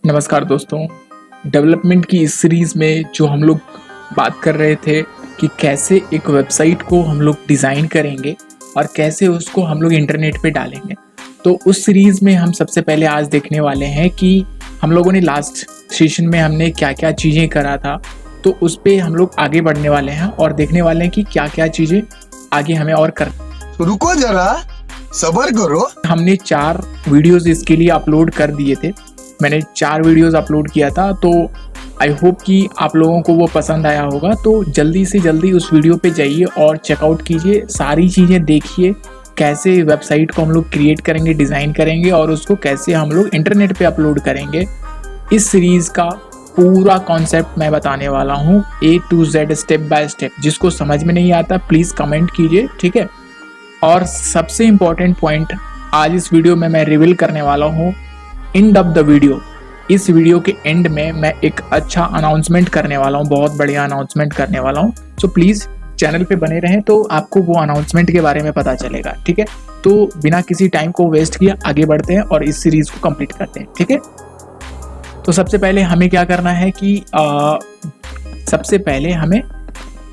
नमस्कार दोस्तों। डेवलपमेंट की इस सीरीज़ में जो हम लोग बात कर रहे थे कि कैसे एक वेबसाइट को हम लोग डिज़ाइन करेंगे और कैसे उसको हम लोग इंटरनेट पे डालेंगे, तो उस सीरीज़ में हम सबसे पहले आज देखने वाले हैं कि हम लोगों ने लास्ट सेशन में हमने क्या क्या चीज़ें करा था। तो उस पे हम लोग आगे बढ़ने वाले हैं और देखने वाले हैं कि क्या क्या चीज़ें आगे हमें और कर। रुको जरा, सबर करो। हमने 4 वीडियोज़ इसके लिए अपलोड कर दिए थे। मैंने 4 वीडियोज़ अपलोड किया था, तो आई होप कि आप लोगों को वो पसंद आया होगा। तो जल्दी से जल्दी उस वीडियो पे जाइए और चेकआउट कीजिए, सारी चीज़ें देखिए, कैसे वेबसाइट को हम लोग क्रिएट करेंगे, डिज़ाइन करेंगे और उसको कैसे हम लोग इंटरनेट पे अपलोड करेंगे। इस सीरीज़ का पूरा कॉन्सेप्ट मैं बताने वाला हूँ A to Z step by step. जिसको समझ में नहीं आता प्लीज़ कमेंट कीजिए, ठीक है। और सबसे इम्पॉर्टेंट पॉइंट आज इस वीडियो में मैं रिवील करने वाला हूँ। एंड ऑफ द वीडियो, इस वीडियो के एंड में मैं एक अच्छा अनाउंसमेंट करने वाला हूँ, बहुत बढ़िया अनाउंसमेंट करने वाला हूँ। सो प्लीज़ चैनल पे बने रहें तो आपको वो अनाउंसमेंट के बारे में पता चलेगा, ठीक है। तो बिना किसी टाइम को वेस्ट किए आगे बढ़ते हैं और इस सीरीज़ को कंप्लीट करते हैं, ठीक है। तो सबसे पहले हमें क्या करना है कि सबसे पहले हमें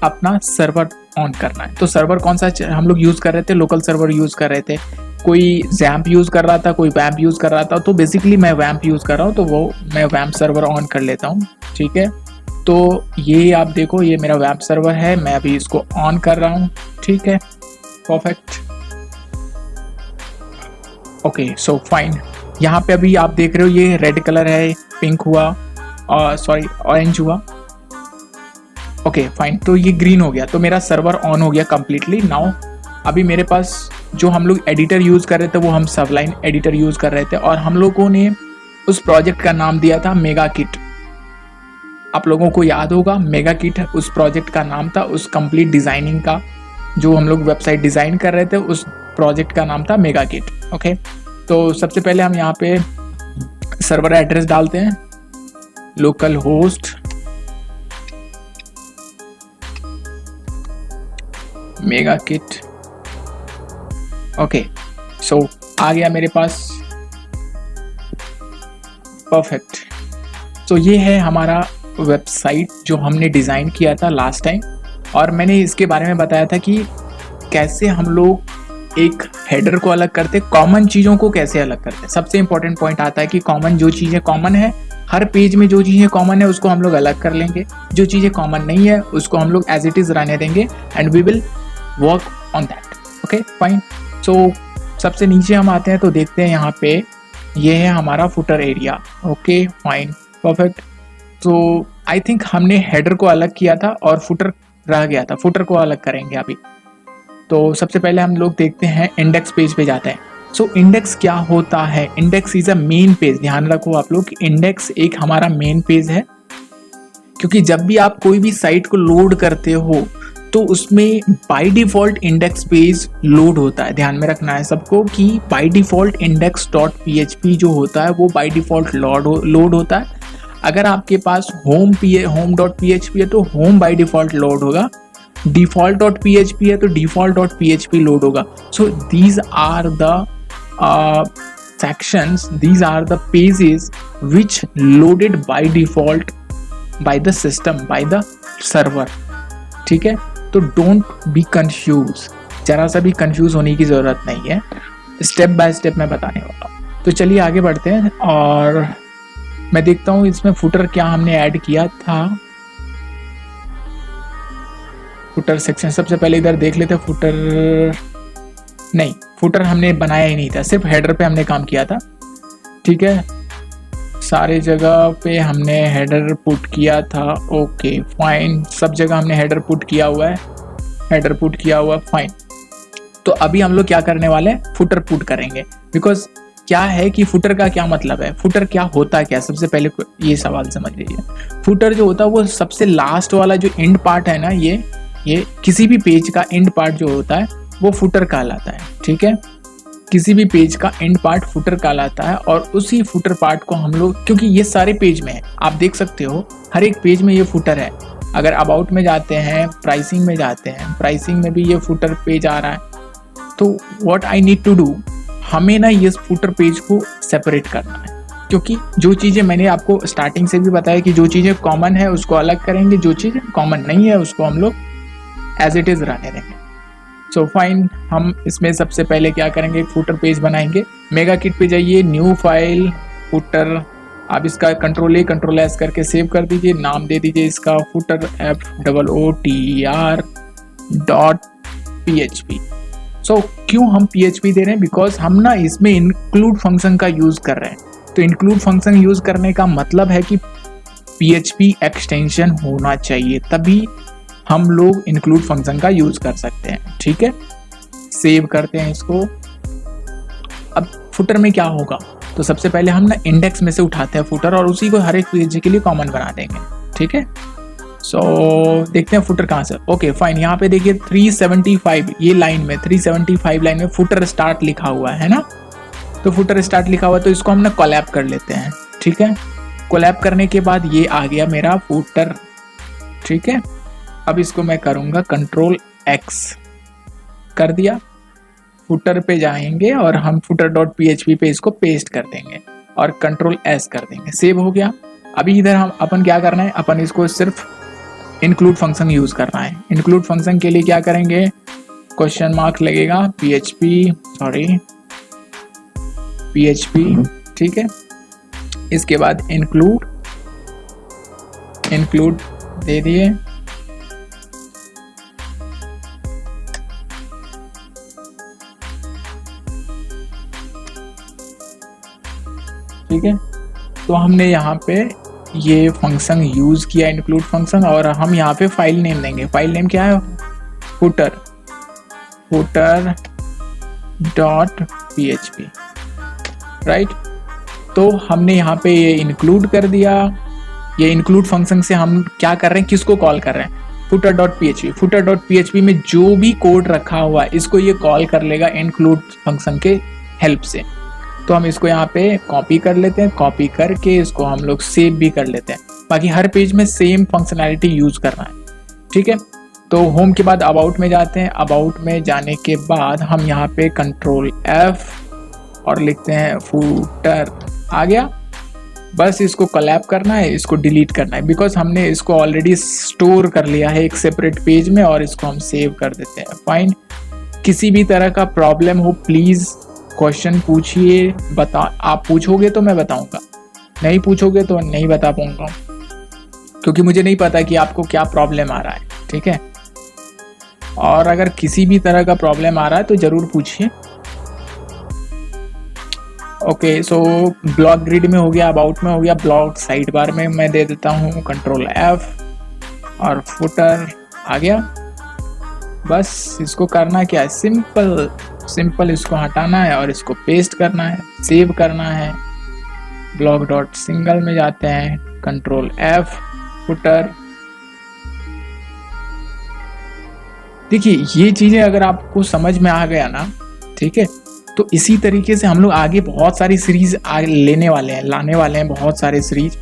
अपना सर्वर ऑन करना है। तो सर्वर कौन सा हम लोग यूज़ कर रहे थे? लोकल सर्वर यूज़ कर रहे थे। कोई जैम्प यूज़ कर रहा था, कोई वैम्प यूज़ कर रहा था। तो बेसिकली मैं वैम्प यूज़ कर रहा हूँ, तो वो मैं वैम्प सर्वर ऑन कर लेता हूँ, ठीक है। तो ये आप देखो, ये मेरा वैम्प सर्वर है, मैं अभी इसको ऑन कर रहा हूँ, ठीक है। Perfect, okay, so fine. यहाँ पे अभी आप देख रहे हो ये रेड कलर है, पिंक हुआ और सॉरी ऑरेंज हुआ, ओके फाइन। तो ये ग्रीन हो गया, तो मेरा सर्वर ऑन हो गया कम्प्लीटली। नाउ अभी मेरे पास जो हम लोग एडिटर यूज़ कर रहे थे वो हम सबलाइन एडिटर यूज़ कर रहे थे और हम लोगों ने उस प्रोजेक्ट का नाम दिया था मेगा किट। आप लोगों को याद होगा मेगा किट उस प्रोजेक्ट का नाम था, उस कंप्लीट डिज़ाइनिंग का जो हम लोग वेबसाइट डिज़ाइन कर रहे थे उस प्रोजेक्ट का नाम था मेगा किट, ओके। तो सबसे पहले हम यहाँ पे सर्वर एड्रेस डालते हैं, local host mega kit, okay. So आ गया मेरे पास, परफेक्ट। तो ये है हमारा वेबसाइट जो हमने डिज़ाइन किया था लास्ट टाइम और मैंने इसके बारे में बताया था कि कैसे हम लोग एक हेडर को अलग करते, कॉमन चीज़ों को कैसे अलग करते। सबसे इंपॉर्टेंट पॉइंट आता है कि कॉमन जो चीज़ें कॉमन है, हर पेज में जो चीज़ें कॉमन है उसको हम लोग अलग कर लेंगे, जो चीज़ें कॉमन नहीं है उसको हम लोग एज इट इज़ रहने देंगे and we will work on that, okay fine. So सबसे नीचे हम आते हैं तो देखते हैं यहाँ पे ये है हमारा footer area, okay fine perfect. तो आई थिंक हमने हेडर को अलग किया था और फुटर रह गया था, फुटर को अलग करेंगे अभी। तो सबसे पहले हम लोग देखते हैं इंडेक्स पेज पे जाते हैं। सो इंडेक्स क्या होता है? Index is a main page. ध्यान रखो आप लोग, इंडेक्स एक हमारा मेन पेज है, क्योंकि जब भी आप कोई भी साइट को लोड करते हो तो उसमें by default index page load होता है। ध्यान में रखना है सबको कि बाय डिफ़ॉल्ट index.php जो होता है वो बाय डिफ़ॉल्ट लोड होता है। अगर आपके पास home.php है तो होम बाय डिफ़ॉल्ट लोड होगा, default.php है तो default.php लोड होगा। So these are the sections, these are the pages which loaded by default by the system, by the server, ठीक है। तो डोंट बी कंफ्यूज, जरा सा भी कंफ्यूज होने की ज़रूरत नहीं है, स्टेप बाय स्टेप मैं बताने वाला हूँ। तो चलिए आगे बढ़ते हैं और मैं देखता हूँ इसमें फुटर क्या हमने ऐड किया था। फुटर सेक्शन सबसे पहले इधर देख लेते हैं। फुटर नहीं, फुटर हमने बनाया ही नहीं था, सिर्फ हेडर पे हमने काम किया था, ठीक है। सारे जगह पे हमने हेडर पुट किया था, ओके फाइन। सब जगह हमने हेडर पुट किया हुआ है, हेडर पुट किया हुआ, फाइन। तो अभी हम लोग क्या करने वाले हैं? फुटर पुट करेंगे। बिकॉज क्या है कि फुटर का क्या मतलब है, फुटर क्या होता क्या? सबसे पहले ये सवाल समझ लीजिए। फुटर जो होता है वो सबसे लास्ट वाला जो एंड पार्ट है ना, ये किसी भी पेज का एंड पार्ट जो होता है वो फुटर कहलाता है, ठीक है। किसी भी पेज का एंड पार्ट फुटर कहलाता है और उसी फुटर पार्ट को हम लोग, क्योंकि ये सारे पेज में है, आप देख सकते हो हर एक पेज में ये फुटर है। अगर अबाउट में जाते हैं, प्राइसिंग में जाते हैं, प्राइसिंग में भी ये फुटर पेज आ रहा है। तो what I need to do, हमें ना ये फुटर पेज को सेपरेट करना है। क्योंकि जो चीज़ें मैंने आपको स्टार्टिंग से भी बताया कि जो चीज़ें कॉमन है उसको अलग करेंगे, जो चीज़ें कॉमन नहीं है उसको हम लोग एज इट इज़ रहने देंगे। सो फाइन, हम इसमें सबसे पहले क्या करेंगे, एक फुटर पेज बनाएंगे। मेगा किट पे जाइए, न्यू फाइल, फुटर, आप इसका Ctrl+A Ctrl+S करके सेव कर दीजिए। नाम दे दीजिए इसका फुटर FOOTER.php। सो क्यों हम PHP दे रहे हैं, बिकॉज हम ना इसमें इंक्लूड फंक्शन का यूज़ कर रहे हैं। तो इंक्लूड फंक्शन यूज़ करने का मतलब है कि PHP एक्सटेंशन होना चाहिए, तभी हम लोग इंक्लूड फंक्शन का यूज़ कर सकते हैं। ठीक है, सेव करते हैं इसको। अब फुटर में क्या होगा, तो सबसे पहले हम ना इंडेक्स में से उठाते हैं फुटर और उसी को हर एक पेज के लिए कॉमन बना देंगे। ठीक है, सो देखते हैं फुटर कहाँ से। ओके फाइन, यहाँ पे देखिए 375 ये लाइन में 375 लाइन में फुटर स्टार्ट लिखा हुआ है ना। तो फुटर स्टार्ट लिखा हुआ, तो इसको हम ना कोलैब कर लेते हैं। ठीक है, कोलैब करने के बाद ये आ गया मेरा फुटर। ठीक है, अब इसको मैं करूँगा Ctrl+X कर दिया। फुटर पे जाएंगे और हम footer.php पे इसको पेस्ट कर देंगे और Ctrl+S कर देंगे। सेव हो गया। अभी इधर हम अपन क्या करना है, अपन इसको सिर्फ इंक्लूड फंक्शन यूज़ करना है। इंक्लूड फंक्शन के लिए क्या करेंगे, क्वेश्चन मार्क लगेगा PHP। ठीक है, इसके बाद इंक्लूड दे दिए। ठीक है, तो हमने यहाँ पे ये फंक्शन यूज़ किया, इंक्लूड फंक्शन, और हम यहाँ पे फाइल नेम देंगे। फाइल नेम क्या है, footer.php, राइट। तो हमने यहाँ पे ये इंक्लूड कर दिया। ये इंक्लूड फंक्शन से हम क्या कर रहे हैं, किसको कॉल कर रहे हैं, footer.php। footer.php में जो भी कोड रखा हुआ है इसको ये कॉल कर लेगा इंक्लूड फंक्शन के हेल्प से। तो हम इसको यहाँ पे कॉपी कर लेते हैं, कॉपी करके इसको हम लोग सेव भी कर लेते हैं। बाकी हर पेज में सेम फंक्शनैलिटी यूज़ करना है। ठीक है, तो होम के बाद अबाउट में जाते हैं। अबाउट में जाने के बाद हम यहाँ पे Ctrl+F और लिखते हैं फूटर। आ गया, बस इसको कोलैब करना है, इसको डिलीट करना है, बिकॉज हमने इसको ऑलरेडी स्टोर कर लिया है एक सेपरेट पेज में, और इसको हम सेव कर देते हैं। फाइन, किसी भी तरह का प्रॉब्लम हो प्लीज़ क्वेश्चन पूछिए। आप पूछोगे तो मैं बताऊंगा, नहीं पूछोगे तो नहीं बता पाऊंगा, क्योंकि मुझे नहीं पता कि आपको क्या प्रॉब्लम आ रहा है। ठीक है, और अगर किसी भी तरह का प्रॉब्लम आ रहा है तो ज़रूर पूछिए। ओके, सो ब्लॉक ग्रिड में हो गया, अबाउट में हो गया, ब्लॉक साइड बार में मैं दे देता हूँ Ctrl+F और फुटर। आ गया, बस इसको करना क्या है, सिंपल इसको हटाना है और इसको पेस्ट करना है, सेव करना है। block.single में जाते हैं, Ctrl+F, फुटर। देखिए ये चीज़ें अगर आपको समझ में आ गया ना, ठीक है, तो इसी तरीके से हम लोग आगे बहुत सारी सीरीज लाने वाले हैं बहुत सारे सीरीज।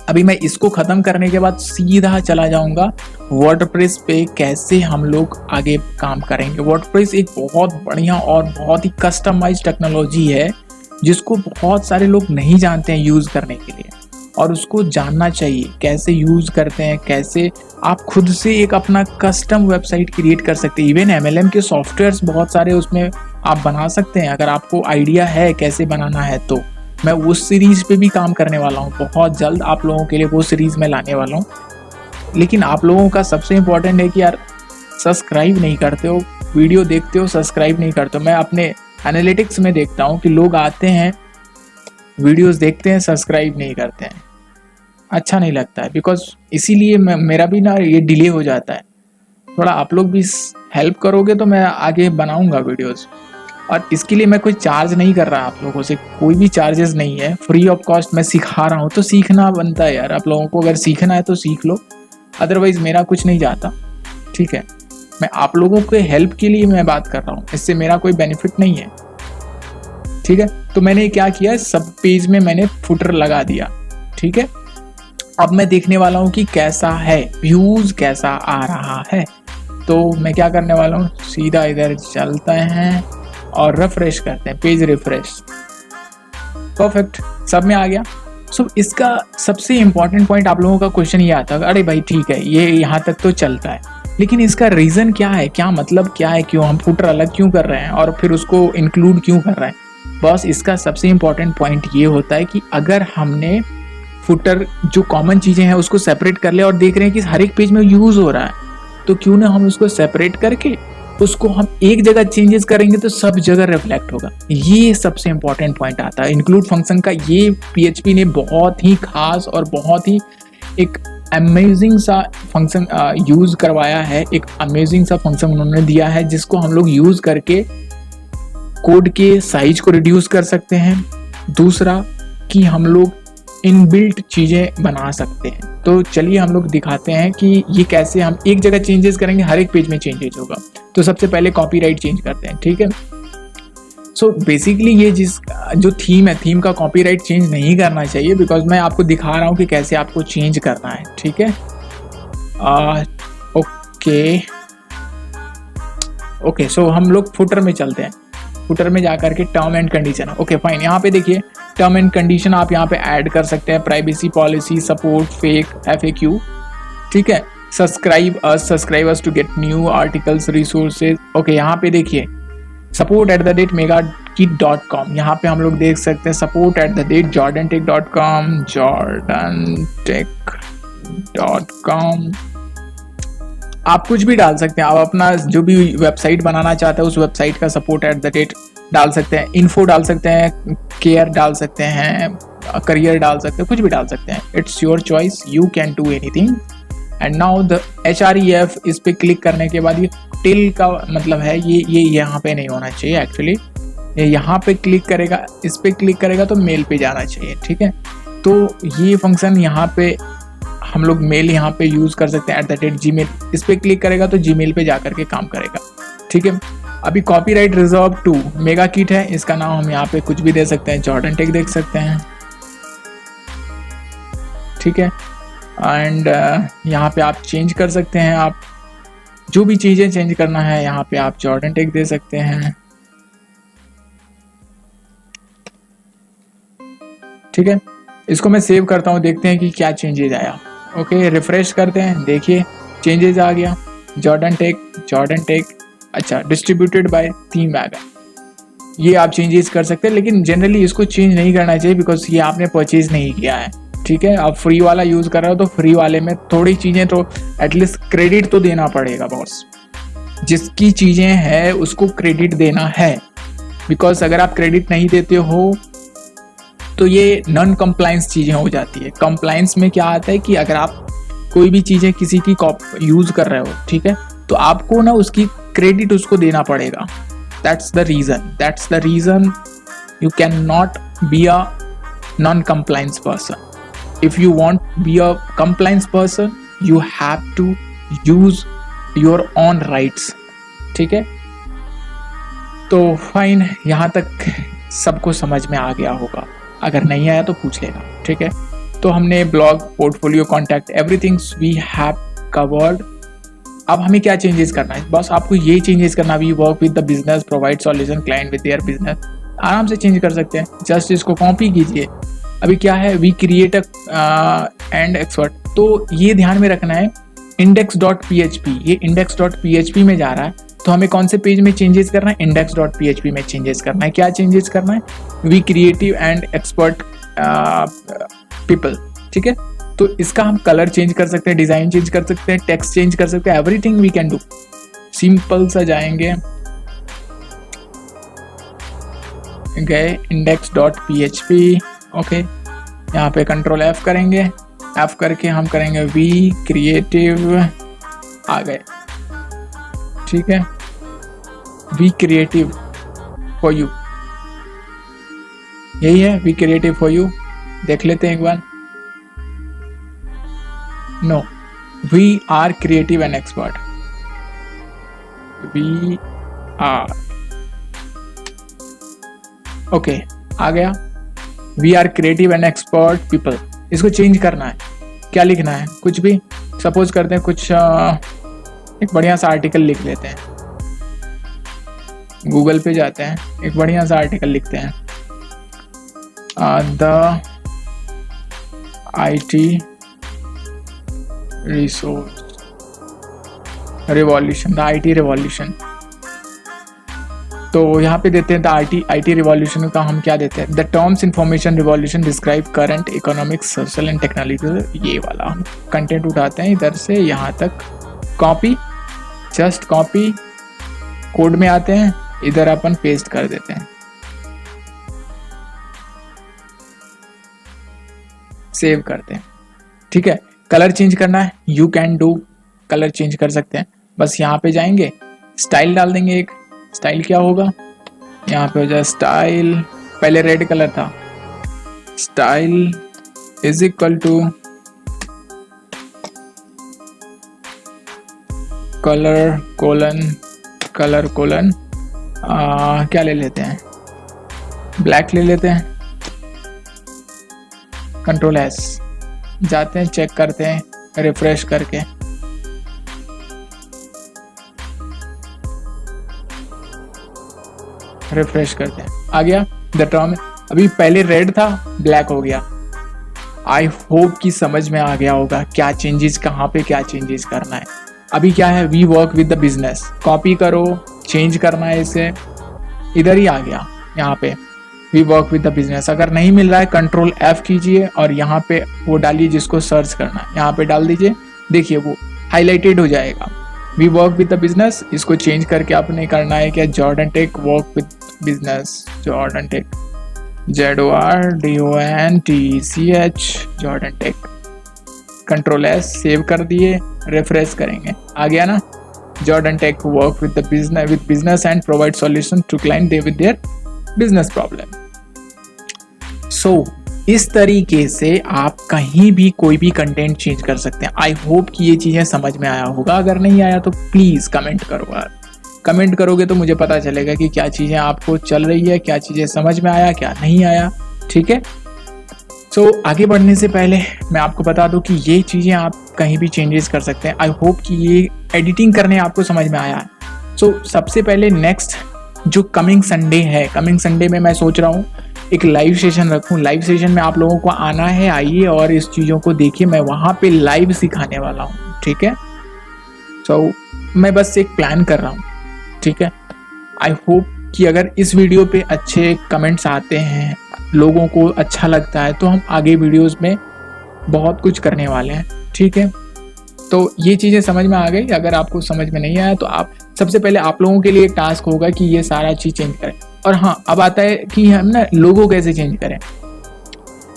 अभी मैं इसको ख़त्म करने के बाद सीधा चला जाऊंगा वर्डप्रेस पे, कैसे हम लोग आगे काम करेंगे। वर्डप्रेस एक बहुत बढ़िया और बहुत ही कस्टमाइज्ड टेक्नोलॉजी है, जिसको बहुत सारे लोग नहीं जानते हैं यूज़ करने के लिए, और उसको जानना चाहिए कैसे यूज़ करते हैं, कैसे आप खुद से एक अपना कस्टम वेबसाइट क्रिएट कर सकते हैं। इवन MLM के सॉफ्टवेयर्स बहुत सारे उसमें आप बना सकते हैं, अगर आपको आइडिया है कैसे बनाना है। तो मैं उस सीरीज़ पे भी काम करने वाला हूँ, बहुत जल्द आप लोगों के लिए वो सीरीज़ में लाने वाला हूँ। लेकिन आप लोगों का सबसे इम्पोर्टेंट है कि यार सब्सक्राइब नहीं करते हो, वीडियो देखते हो सब्सक्राइब नहीं करते हो। मैं अपने एनालिटिक्स में देखता हूँ कि लोग आते हैं, वीडियोस देखते हैं, सब्सक्राइब नहीं करते हैं, अच्छा नहीं लगता है। बिकॉज इसीलिए मेरा भी ना ये डिले हो जाता है। थोड़ा आप लोग भी हेल्प करोगे तो मैं आगे बनाऊंगा वीडियोस, और इसके लिए मैं कोई चार्ज नहीं कर रहा आप लोगों से, कोई भी चार्जेस नहीं है, फ्री ऑफ कॉस्ट मैं सिखा रहा हूँ। तो सीखना बनता है यार, आप लोगों को अगर सीखना है तो सीख लो, अदरवाइज मेरा कुछ नहीं जाता। ठीक है, मैं आप लोगों के हेल्प के लिए मैं बात कर रहा हूँ, इससे मेरा कोई बेनिफिट नहीं है। ठीक है, तो मैंने क्या किया, सब पेज में मैंने फुटर लगा दिया। ठीक है, अब मैं देखने वाला हूँ कि कैसा है, व्यूज कैसा आ रहा है। तो मैं क्या करने वाला हूँ, सीधा इधर चलते हैं और रिफ्रेश करते हैं, पेज रिफ्रेश। परफेक्ट, सब में आ गया। सो इसका सबसे इम्पॉर्टेंट पॉइंट आप लोगों का क्वेश्चन ये आता है, अरे भाई ठीक है ये यहाँ तक तो चलता है, लेकिन इसका रीज़न क्या है, क्या मतलब क्या है, क्यों हम फुटर अलग क्यों कर रहे हैं और फिर उसको इंक्लूड क्यों कर रहे हैं। बस इसका सबसे इम्पॉर्टेंट पॉइंट ये होता है कि अगर हमने फुटर जो कॉमन चीज़ें हैं उसको सेपरेट कर लिया और देख रहे हैं कि हर एक पेज में यूज़ हो रहा है, तो क्यों ना हम उसको सेपरेट करके उसको हम एक जगह चेंजेस करेंगे तो सब जगह रिफ्लेक्ट होगा। ये सबसे इंपॉर्टेंट पॉइंट आता है इंक्लूड फंक्शन का। ये PHP ने बहुत ही खास और बहुत ही एक अमेजिंग सा फंक्शन यूज़ करवाया है, एक अमेजिंग सा फंक्शन उन्होंने दिया है जिसको हम लोग यूज़ करके कोड के साइज को रिड्यूस कर सकते हैं। दूसरा कि हम लोग इनबिल्ट चीज़ें बना सकते हैं। तो चलिए हम लोग दिखाते हैं कि ये कैसे हम एक जगह चेंजेस करेंगे, हर एक पेज में चेंजेस होगा। तो सबसे पहले कॉपीराइट चेंज करते हैं, ठीक है। सो बेसिकली ये जो थीम है, थीम का कॉपीराइट चेंज नहीं करना चाहिए, बिकॉज मैं आपको दिखा रहा हूँ कि कैसे आपको चेंज करना है, ठीक है। ओके सो हम लोग फुटर में चलते हैं। फुटर में जाकर के term and condition, okay fine, यहाँ पे देखिए टर्म एंड कंडीशन आप यहाँ पे ऐड कर सकते हैं, privacy policy, support, FAQ, FAQ, ठीक है। Subscribe us to get new articles, resources, okay. यहाँ पे देखिए support@megakit.com, यहाँ पे हम लोग देख सकते हैं support@jordantech.com, jordantech.com। आप कुछ भी डाल सकते हैं, आप अपना जो भी वेबसाइट बनाना चाहते हैं उस वेबसाइट का support@ डाल सकते हैं, इन्फो डाल सकते हैं, केयर डाल सकते हैं, करियर डाल सकते हैं, कुछ भी डाल सकते हैं। It's your choice, you can do anything. And now the href, इस पे क्लिक करने के बाद ये टिल का मतलब है ये यहाँ पे नहीं होना चाहिए एक्चुअली, ये यहाँ पे क्लिक करेगा, इस पे क्लिक करेगा तो मेल पे जाना चाहिए, ठीक है। तो ये फंक्शन यहाँ पे हम लोग मेल यहाँ पे यूज़ कर सकते हैं @gmail, इस पे क्लिक करेगा तो जीमेल पे जाकर के काम करेगा, ठीक है। अभी कॉपीराइट रिजर्व टू मेगाकिट है, इसका नाम हम यहाँ पे कुछ भी दे सकते हैं, जॉर्डन टेक देख सकते हैं, ठीक है। एंड यहाँ पे आप चेंज कर सकते हैं, आप जो भी चीज़ें चेंज करना है यहाँ पे आप जॉर्डन टेक दे सकते हैं, ठीक है। इसको मैं सेव करता हूँ, देखते हैं कि क्या चेंजेज आया। ओके रिफ्रेश करते हैं, देखिए चेंजेस आ गया, जॉर्डन टेक अच्छा डिस्ट्रीब्यूटेड बाय थीम आ गया। ये आप चेंजेस कर सकते हैं, लेकिन जनरली इसको चेंज नहीं करना चाहिए बिकॉज ये आपने परचेज नहीं किया है, ठीक है। आप फ्री वाला यूज़ कर रहे हो तो फ्री वाले में थोड़ी चीज़ें तो एटलीस्ट क्रेडिट तो देना पड़ेगा बॉस, जिसकी चीज़ें हैं उसको क्रेडिट देना है, बिकॉज अगर आप क्रेडिट नहीं देते हो तो ये नॉन कंप्लायंस चीज़ें हो जाती है। कंप्लायंस में क्या आता है कि अगर आप कोई भी चीज़ें किसी की यूज़ कर रहे हो, ठीक है, तो आपको ना उसकी क्रेडिट उसको देना पड़ेगा। That's the reason you can not be a non compliance person. If you want be a compliance person you have to use your own rights, ठीक है। तो फाइन, यहाँ तक सबको समझ में आ गया होगा, अगर नहीं आया तो पूछ लेना, ठीक है। तो हमने blog, portfolio, contact, everything we have covered. अब हमें क्या चेंजेस करना है, बस आपको ये चेंजेस करना, we work with the business, provide solution client with their business, आराम से चेंज कर सकते हैं। जस्ट इसको कॉपी कीजिए। अभी क्या है, वी क्रिएट एंड एक्सपर्ट, तो ये ध्यान में रखना है index.php, ये index.php में जा रहा है, तो हमें कौन से पेज में चेंजेस करना है, index.php में चेंजेस करना है। क्या चेंजेस करना है, we creative and expert people, ठीक है। तो इसका हम कलर चेंज कर सकते हैं, डिजाइन चेंज कर सकते हैं, टेक्स्ट चेंज कर सकते हैं, everything we can do. Simple सा जाएंगे, गए index.php, ओके, यहाँ पे कंट्रोल F करेंगे, F करके हम करेंगे वी क्रिएटिव, आ गए, ठीक है, वी क्रिएटिव फॉर यू, यही है वी क्रिएटिव फॉर यू। देख लेते हैं एक बार, no, we are creative and expert, we are, okay, आ गया, we are creative and expert people. इसको चेंज करना है, क्या लिखना है, कुछ भी, सपोज करते हैं कुछ एक बढ़िया सा आर्टिकल लिख लेते हैं, गूगल पे जाते हैं, एक बढ़िया सा आर्टिकल लिखते हैं, the IT resource revolution, the IT revolution. तो यहाँ पे देते हैं द IT रिवॉल्यूशन का हम क्या देते हैं, the terms information revolution describe current economic social and technological. ये वाला हम कंटेंट उठाते हैं इधर से यहाँ तक, कॉपी, जस्ट कॉपी, कोड में आते हैं, इधर अपन पेस्ट कर देते हैं, सेव करते हैं। ठीक है, कलर चेंज करना है, you can do, colour change कर सकते हैं। बस यहाँ पे जाएंगे, स्टाइल डाल देंगे एक, स्टाइल क्या होगा, यहाँ पे हो जाए स्टाइल, पहले रेड कलर था, style is equal to colour colon क्या ले लेते हैं, ब्लैक ले लेते हैं, कंट्रोल एस, जाते हैं चेक करते हैं, रिफ्रेश करके रिफ्रेश करते हैं, आ गया द टर्म। अभी पहले रेड था, ब्लैक हो गया। आई होप कि समझ में आ गया होगा क्या चेंजेस, कहाँ पे क्या चेंजेस करना है। अभी क्या है, we work with the business, copy करो, चेंज करना है इसे, इधर ही आ गया, यहाँ पे we work with the business. अगर नहीं मिल रहा है कंट्रोल F कीजिए और यहाँ पे वो डालिए जिसको सर्च करना है, यहाँ पे डाल दीजिए, देखिए वो हाईलाइटेड हो जाएगा, we work with the business. इसको चेंज करके आपने करना है क्या, Zordon Tech work with business, Zordon Tech, ZORDONTECH, Zordon Tech, control S, save कर दिए, रिफ्रेश करेंगे, आ गया ना, Zordon Tech work with business and provide solution to client with their business problem. So इस तरीके से आप कहीं भी कोई भी कंटेंट चेंज कर सकते हैं। आई होप कि ये चीज़ें समझ में आया होगा, अगर नहीं आया तो प्लीज़ कमेंट करो यार, कमेंट करोगे तो मुझे पता चलेगा कि क्या चीज़ें आपको चल रही है, क्या चीज़ें समझ में आया, क्या नहीं आया। ठीक है, सो आगे बढ़ने से पहले मैं आपको बता दूं कि ये चीज़ें आप कहीं भी चेंजेस कर सकते हैं। आई होप कि ये एडिटिंग करने आपको समझ में आया है। सो सबसे पहले नेक्स्ट जो कमिंग संडे है, कमिंग संडे में मैं सोच रहा हूँ एक लाइव सेशन रखूँ। लाइव सेशन में आप लोगों को आना है, आइए और इस चीज़ों को देखिए, मैं वहाँ पे लाइव सिखाने वाला हूँ। ठीक है, सो मैं बस एक प्लान कर रहा हूँ। ठीक है, आई होप कि अगर इस वीडियो पे अच्छे कमेंट्स आते हैं, लोगों को अच्छा लगता है, तो हम आगे वीडियोस में बहुत कुछ करने वाले हैं। ठीक है, तो ये चीज़ें समझ में आ गई। अगर आपको समझ में नहीं आया तो आप सबसे पहले आप लोगों के लिए एक टास्क होगा कि ये सारा चीज़ चेंज करें। और हाँ, अब आता है कि हम ना लोगो कैसे चेंज करें।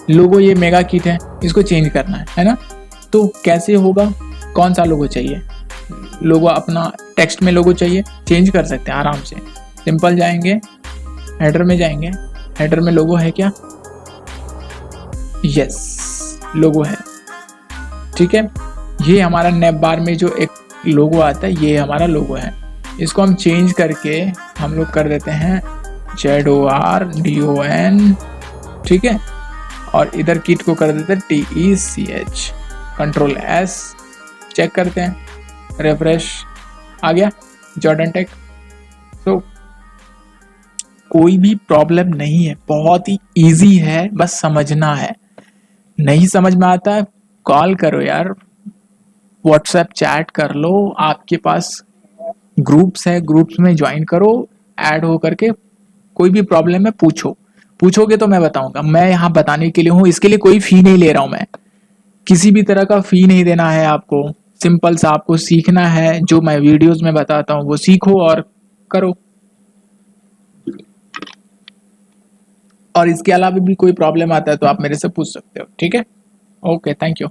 लोगो ये मेगा किट है, इसको चेंज करना है ना, तो कैसे होगा, कौन सा लोगो चाहिए, लोगो अपना टेक्स्ट में लोगो चाहिए, चेंज कर सकते हैं आराम से। सिंपल जाएंगे, हेडर में जाएंगे, हेडर में लोगो है क्या, यस लोगो है। ठीक है, ये हमारा नेप बार में जो एक लोगो आता है, ये हमारा लोगो है। इसको हम चेंज करके हम लोग कर देते हैं ZORDON। ठीक है, और इधर किट को कर देते हैं TECH, कंट्रोल S, चेक करते हैं, रिफ्रेश, आ गया जॉर्डन टेक। तो कोई भी प्रॉब्लम नहीं है, बहुत ही इजी है, बस समझना है। नहीं समझ में आता है कॉल करो यार, व्हाट्सएप चैट कर लो, आपके पास ग्रुप्स है, ग्रुप्स में ज्वाइन करो, ऐड हो करके कोई भी प्रॉब्लम है पूछोगे तो मैं बताऊंगा। मैं यहाँ बताने के लिए हूँ, इसके लिए कोई फी नहीं ले रहा हूँ, मैं किसी भी तरह का फी नहीं देना है आपको। सिंपल सा आपको सीखना है, जो मैं वीडियोस में बताता हूँ वो सीखो और करो। और इसके अलावा भी कोई प्रॉब्लम आता है तो आप मेरे से पूछ सकते हो। ठीक है, ओके, थैंक यू।